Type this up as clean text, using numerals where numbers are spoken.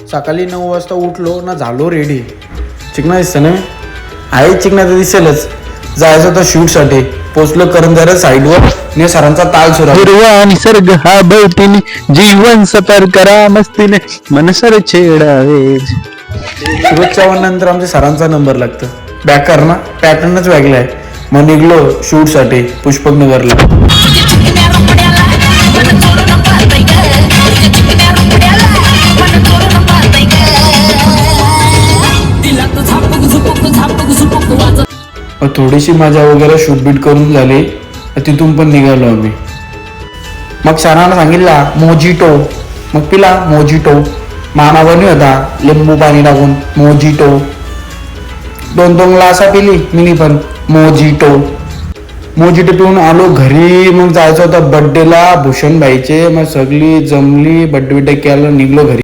सकाळी 9 वाजता उठलो ना, झालो रेडी. चिकना दिसतं ना, आहे चिकना तर दिसेलच. जायचं होतं शूटसाठी. पोचलो करंजाऱ्या साईडवर ने सरांचा ताल सुरू. हिरवा निसर्ग हा बैठीने जीवन सफर करा मस्तीने मनसर छेडावे. सूरज चव्हाण नंतर आमच्या सरांचा नंबर लागतो. बॅकर ना पॅटर्नच वेगळा आहे. मग निघलो शूटसाठी पुष्पकनगरला. थोडीशी मजा वगैरे शूटबीट करून झाली. तिथून पण निघालो आम्ही. मग सरांना सांगितला मोजिटो. मग पिला मोजिटो. मानावणी होता लिंबू पाणी टाकून मोजिटो. 2 ग्लासा पिली मिनी पण मोजिटो पिऊन आलो घरी. मग जायचं होतं बड्डेला भूषण भाईचे. मग सगळी जमली बड्डे केला, निघलो घरी.